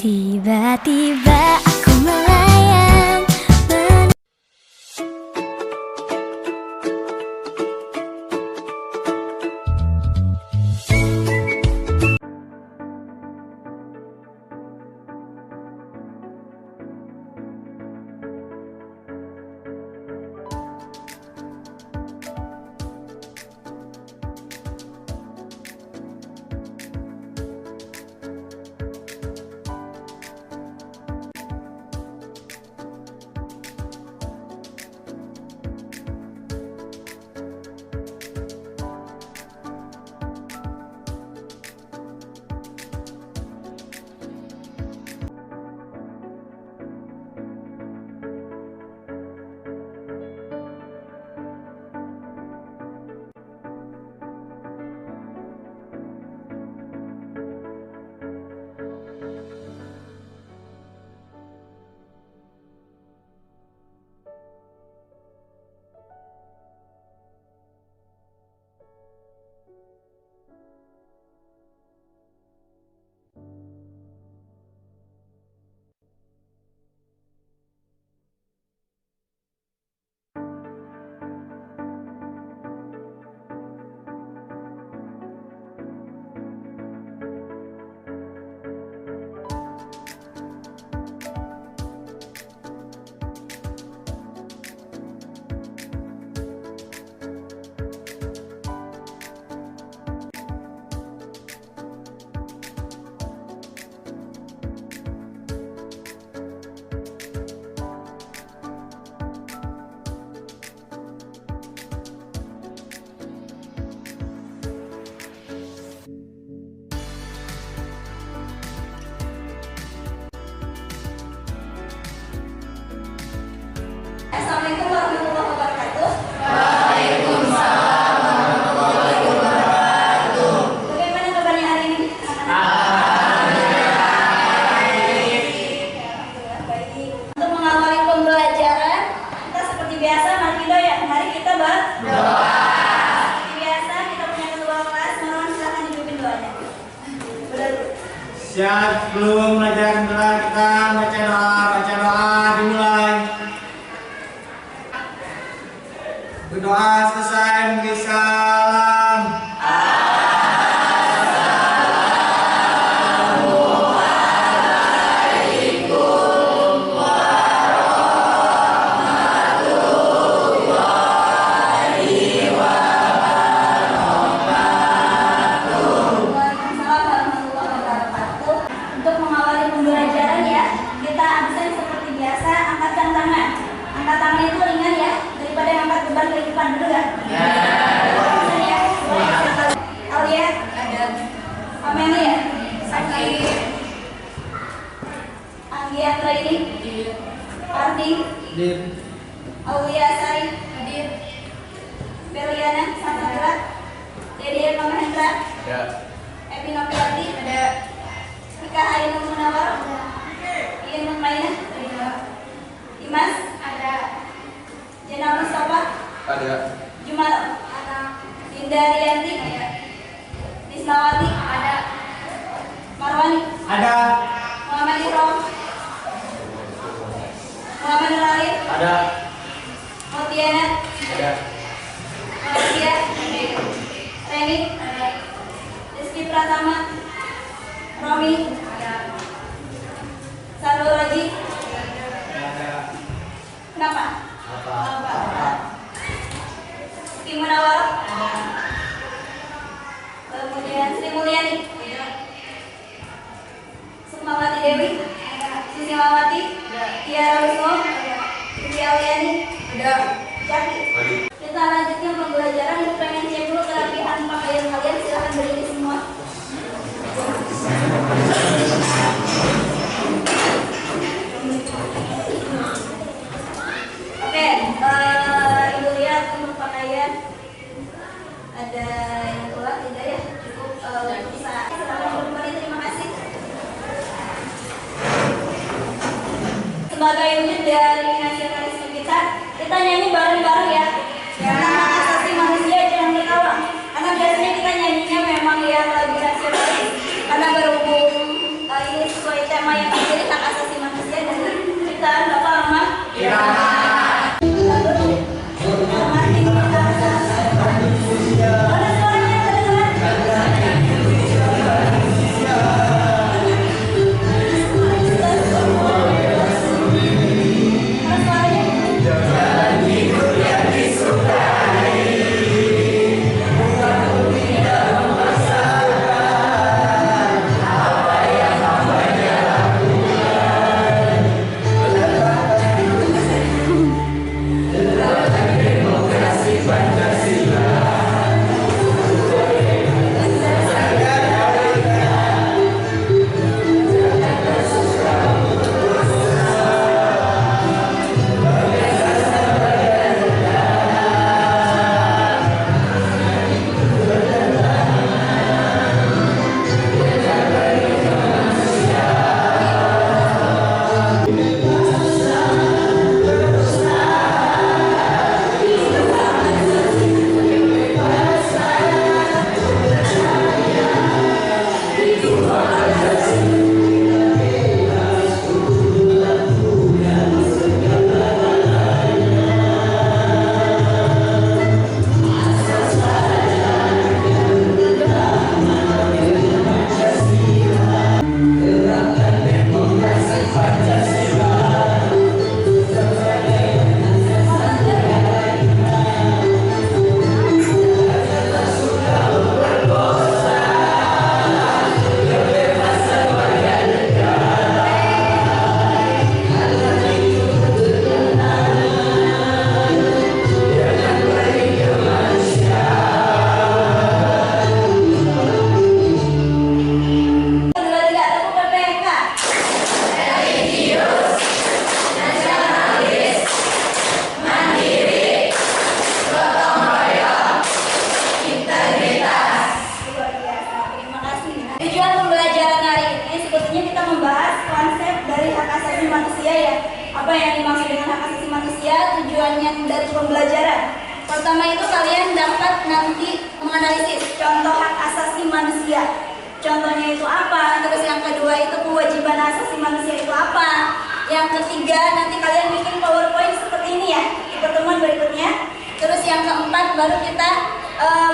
Tiba-tiba aku melayang. Assalamualaikum warahmatullahi wabarakatuh. Waalaikumsalam warahmatullahi wabarakatuh. Bagaimana kabarnya hari ini? Alhamdulillah baik. Untuk mengawali pembelajaran, kita seperti biasa, mari kita berdoa. Seperti biasa, kita punya ketua kelas, mohon silakan dipimpin doanya. Siap, belum belajar kita baca doa dimulai. Berdoa selesai, beri salam. Waalaikumsalam warahmatullahi wabarakatuh. Untuk mengawali pembelajaran ya, kita absen seperti biasa, angkatkan tangan. Angkat tangan itu ringan ya, daripada angkat beban ke depan dulu kan? Absen ya. Aulia? Ada. Amelia? Sakit. Anggia Traini? Ardi? Dir. Aulia Sari? Hadir. Beliana Samantha? Dedia Mahendra? Ya. Epi Nopiati? Ada. Ika Ainul Munawar? Ian Nurmainah? Ada. Dimas? Ada. Jenal Mustafa? Ada. Jumal? Ada. Dinda Rianti? Ada. Nisnawati? Ada. Marwani? Ada. Muhammad Irom? Muhammad Nuralin? Ada. Motiana? Ada. Maria? Reni? Ada. Rizky Pratama? Romi? Ada. Sarul Raji? Ada. Kenapa? Apa? Ki Munawar? Kemudian Sri Mulyani? Sukmawati Dewi? Susilawati? Tiara Wisnu? Siti Auliani? Jaki? Kita lanjutkan pembelajaran. Untuk pengen cek dulu kerapihan pakaian kalian, silahkan berdiri semua. Oke, Ibu lihat untuk pakaian ada yang keluar tidak ya? Cukup bisa. Silakan kembali, terima kasih. Sebagai wujud dari nasionalisme kita nyanyi bareng-bareng ya. Tentang hak asasi manusia, jangan ketawa. Karena biasanya kita nyanyinya memang yang lagu nasionalis. Karena berhubung ini sesuai tema yang Apa yang dimaksud dengan hak asasi manusia? Tujuannya dari pembelajaran. Pertama itu kalian dapat nanti menganalisis contoh hak asasi manusia. Contohnya itu apa? Terus yang kedua itu kewajiban asasi manusia itu apa? Yang ketiga nanti kalian bikin PowerPoint seperti ini ya di pertemuan berikutnya. Terus yang keempat baru kita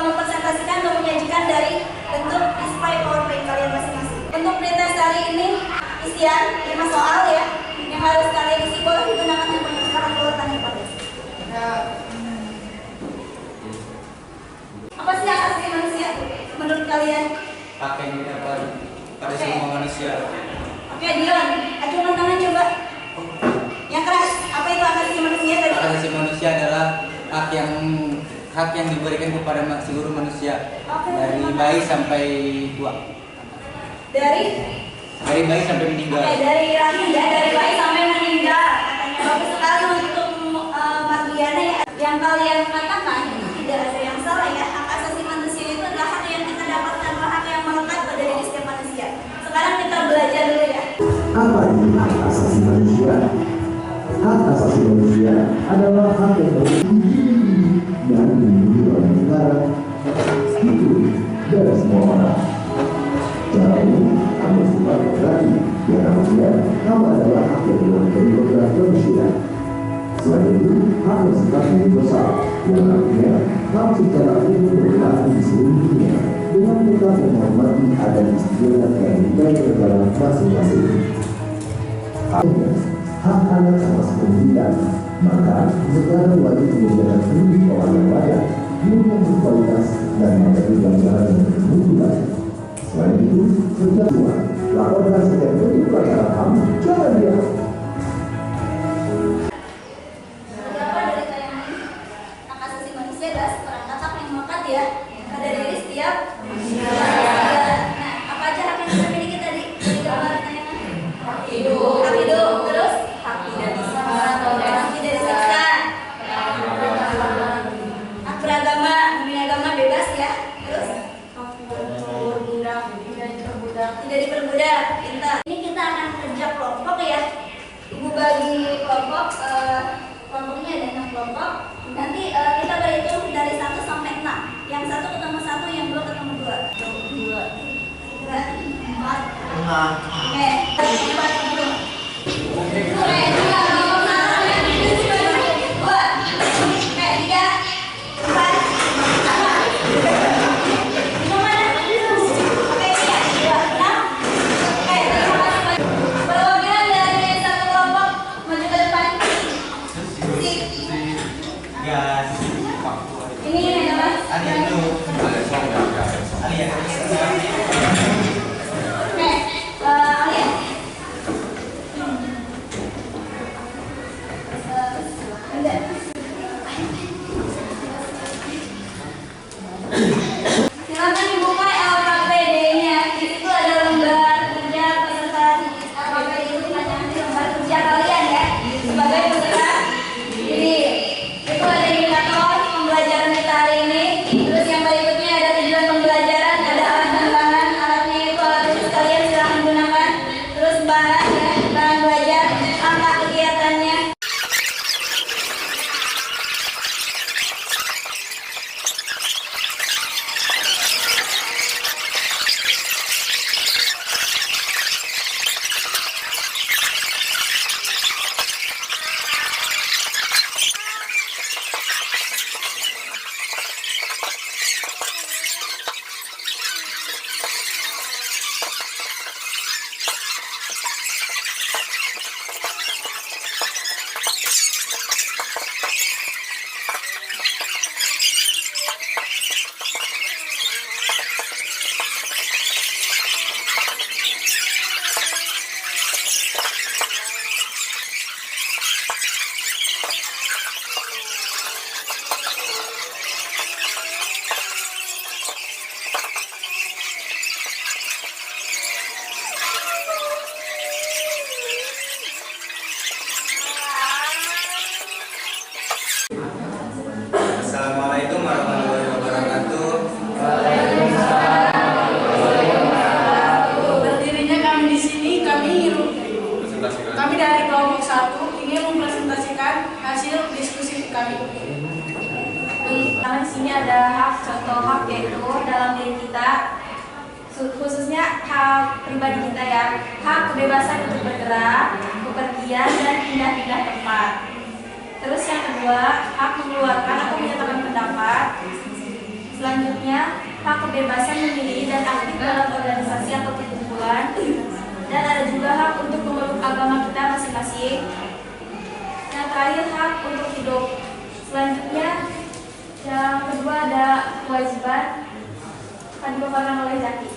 mempresentasikan atau menyajikan dari bentuk display PowerPoint kalian masing-masing. Untuk pretest kali ini isian 5 soal ya yang harus kalian isi. Boleh digunakan handphone sekarang keluar tanya Pak. Apa sih hak asasi manusia menurut kalian? Hak yang didapat pada semua manusia. Oke, Dion, acungkan tangan coba. Yang keras, apa itu hak asasi manusia tadi? Hak asasi manusia adalah hak yang diberikan kepada seluruh manusia. Oke, Dari terima bayi kasih. sampai tua. Dari Dari bayi sampai meninggal. Oke, dari lahir ya, dari bayi sampai meninggal. Katanya bagus sekali untuk Mardiana ya. Yang kalian katakan itu tidak ada yang salah ya. Hak asasi manusia itu adalah hak yang kita dapatkan, hak yang melekat pada diri setiap manusia. Sekarang kita belajar dulu ya. Apa itu hak asasi manusia? Hak asasi manusia adalah hak yang tertinggi dan dilindungi oleh negara, itu dari semua orang. Cara ini akan bersifat berarti yang namanya kamu adalah hak yang diwakili beberapa manusia. Selain itu, hak bersifat universal yang artinya hak secara umum berlaku di seluruh dunia dengan tetap menghormati adat istiadat yang dimiliki negara masing-masing. Akhirnya, hak anak sama pendidikan, maka negara wajib menyediakan pendidikan yang layak, guru yang berkualitas dan materi pelajaran yang bermutu baik. Selain itu, setiap dua, laporkan setiap bentuk pelanggaran HAM, jangan diam. Beberapa dari tayangan ini, hak asasi manusia adalah seperangkat hak yang melekat ya pada diri setiap manusia. Nah, apa aja hak yang kita miliki tadi? Di gambar tayangan. Hak hidup, terus hak tidak disiksa, hak beragama, memilih agama bebas ya, terus tidak diperbudak. Ini kita akan kerja kelompok ya. Ibu bagi kelompok, kelompoknya ada 6 kelompok. Nanti kita berhitung dari 1 sampai 6. Yang 1 ketemu 1, yang 2 ketemu 2. 2, 3, 4. Oke, 4 belum. Oke, 2. Ini adalah Oke, Alia. Silakan dibuka LKPD-nya. Di situ ada lembar kerja peserta LKPD itu dibacakan di lembar kerja kalian ya sebagai peserta didik. Itu ada indikator pembelajaran kita hari ini. Terus yang berikutnya ada tujuan pembelajaran, ada alat tambahan. Alatnya itu alat khusus kalian silahkan gunakan. Terus bahan belajar, angka kegiatannya. Assalamualaikum warahmatullahi wabarakatuh. Berdirinya kami di sini, kami dari kelompok 1 ingin mempresentasikan hasil diskusi kami. Di sini ada hak, contoh hak yaitu dalam diri kita, khususnya hak pribadi kita ya, hak kebebasan untuk bergerak, bepergian dan pindah-pindah tempat. Terus yang kedua, hak mengeluarkan atau menyatakan pendapat. Selanjutnya, hak kebebasan memilih dan aktif dalam organisasi atau perkumpulan. Dan ada juga hak untuk memeluk agama kita masing-masing. Yang terakhir, hak untuk hidup. Selanjutnya, yang kedua ada kewajiban, akan dipaparkan oleh Zaki.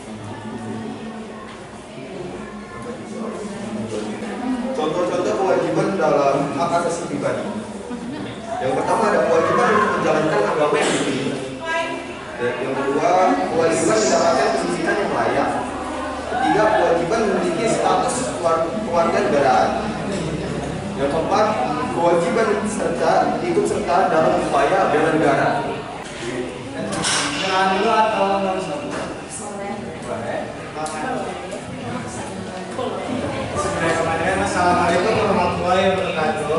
Contoh-contoh kewajiban dalam hak asasi pribadi. Yang pertama ada kewajiban untuk menjalankan agama yang dipilih. Yang kedua, kewajiban mendapatkan pendidikan yang layak. Ketiga, kewajiban memiliki status keluarga negaraan. Yang keempat, kewajiban ikut serta dalam upaya bela negara. Jangan dulu atau Assalamualaikum warahmatullahi wabarakatuh.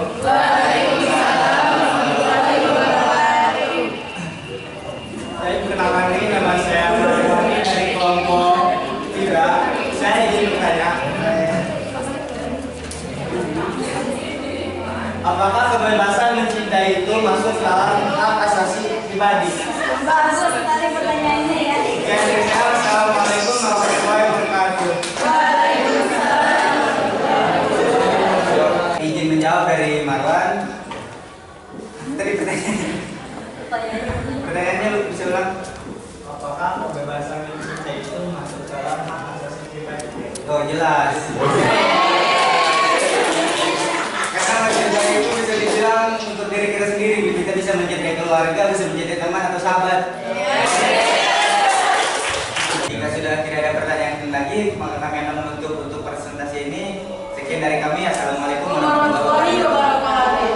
Saya perkenalkan ini nama saya dari kelompok 3. Saya ingin bertanya, apakah kebebasan mencintai itu masuk dalam hak asasi pribadi? Bagus sekali pertanyaannya ya. Assalamualaikum warahmatullahi wabarakatuh. Izin menjawab dari Marwan. Tadi pertanyaannya lu bisa ulang. Apakah kebebasan mencintai itu masuk dalam hak asasi pribadi? Oh jelas. Karena mencintai itu bisa dibilang untuk diri kita sendiri. Kita bisa mencintai keluarga, bisa mencintai teman atau sahabat. Jika sudah tidak ada pertanyaan lagi, maka kami akan menutup untuk presentasi ini. Sekian dari kami. Assalamualaikum warahmatullahi wabarakatuh.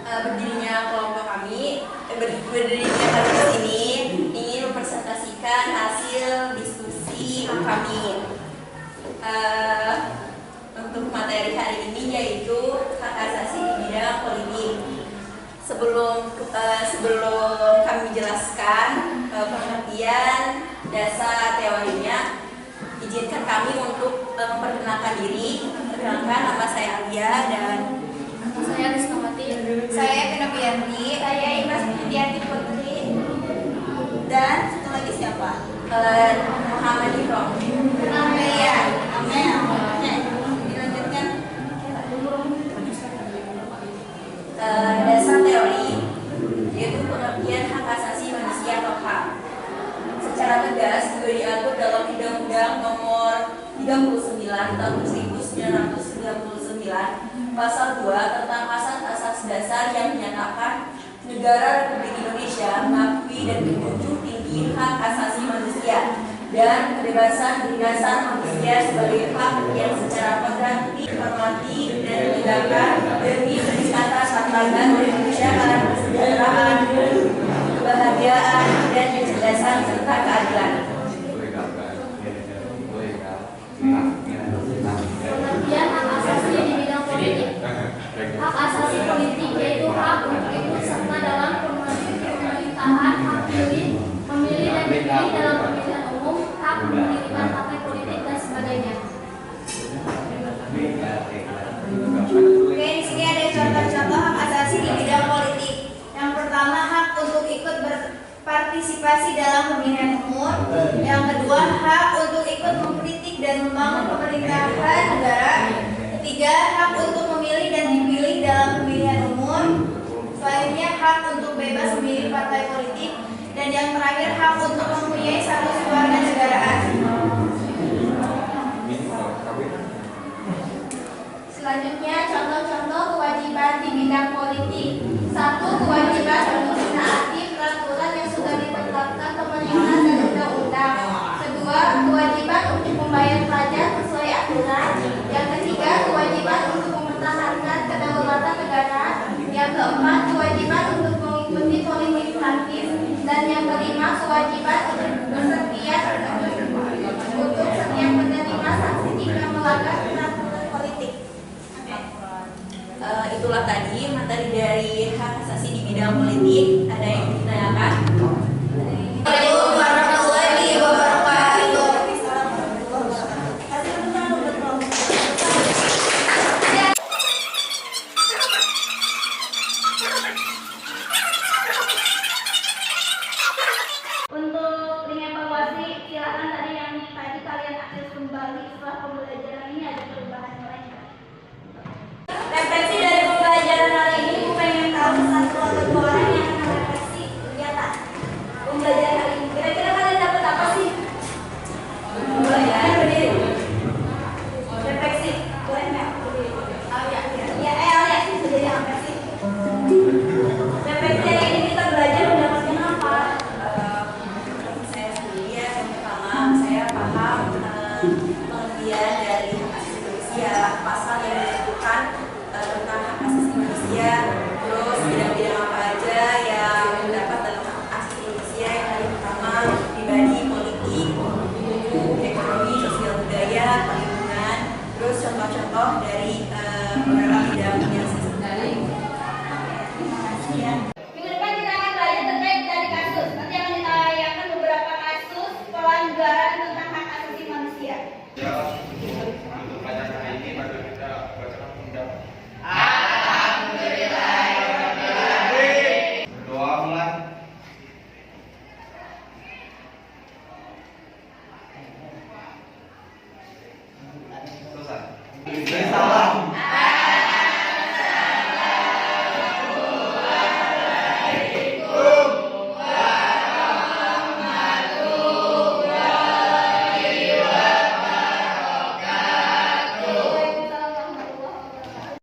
Berdirinya kelompok kami, berdirinya kami di sini ingin mempresentasikan hasil diskusi kami. Untuk materi hari ini yaitu hak asasi di bidang politik. Sebelum kami jelaskan pengertian dasar teorinya, izinkan kami untuk memperkenalkan diri. Perkenalkan, nama saya Alia dan Saya Rizkamati. saya Pinapianti. Saya Imas Pinapianti Putri. Dan satu lagi siapa? Muhammad Ikram. Amelia. Dilanjutkan. Dasar teori yaitu pengertian hak asasi manusia atau HAM. Secara tegas juga diatur dalam Undang-Undang Nomor 39 Tahun 1999 Pasal 2 tentang asas-asas dasar yang menyatakan negara Republik Indonesia mengakui dan menjunjung tinggi hak asasi manusia dan kebebasan berdasar manusia sebagai hak yang secara kontrak dihormati dan ditegakkan demi meningkatkan martabat Indonesia pada kesejahteraan, kebahagiaan dan kecerdasan serta keadilan. Pengertian hak asasi di bidang politik. Hak asasi politik yaitu hak untuk ikut serta dalam pemerintahan, hak memilih dan dipilih dalam pemilihan umum, hak mendirikan partai politik dan sebagainya. Oke, di sini ada contoh-contoh hak asasi di bidang politik. Yang pertama, hak untuk ikut berpartisipasi dalam pemilihan umum. Yang kedua, hak untuk ikut mengkritik dan membangun pemerintahan negara. Ketiga, hak untuk memilih dan dipilih dalam pemilihan umum. Selanjutnya, hak untuk bebas memilih partai politik. Dan yang terakhir, hak untuk mempunyai status kewarganegaraan. Selanjutnya, contoh-contoh kewajiban di bidang politik. 1. Kewajiban untuk menaati peraturan yang sudah ditetapkan pemerintah dan undang-undang. Kedua, kewajiban untuk membayar pajak sesuai aturan. Yang ketiga, kewajiban untuk mempertahankan kedaulatan negara. Yang keempat, kewajiban untuk mengikuti politik praktis. kelima, kewajiban untuk setiap penerima sanksi jika melanggar peraturan politik. Itulah tadi materi dari hak asasi di bidang politik. Ada yang ditanyakan? Assalamualaikum warahmatullahi wabarakatuh. Untuk link evaluasi, silakan tadi yang tadi kalian akses kembali setelah pembelajaran ini ada perubahan lain. Refleksi dari pembelajaran hari ini, aku pengen tahu satu atau dua orang yang akan refleksi kegiatan pembelajaran hari ini. Kira-kira kalian dapat apa sih? Pembelajaran berdiri. Refleksi, boleh nggak? Alia, bisa jadi refleksi. Refleksi hari ini kita belajar mendapatkan apa? Saya sendiri ya, yang pertama saya paham pengertian dari hak asasi manusia, pasal yang disebutkan tentang hak asasi manusia, terus bidang-bidang apa aja yang terdapat dalam hak asasi manusia. Yang tadi pertama pribadi, politik, hukum, ekonomi, sosial budaya, lingkungan, terus contoh-contoh dari beberapa bidang yang saya sebutkan. Terima kasih ya.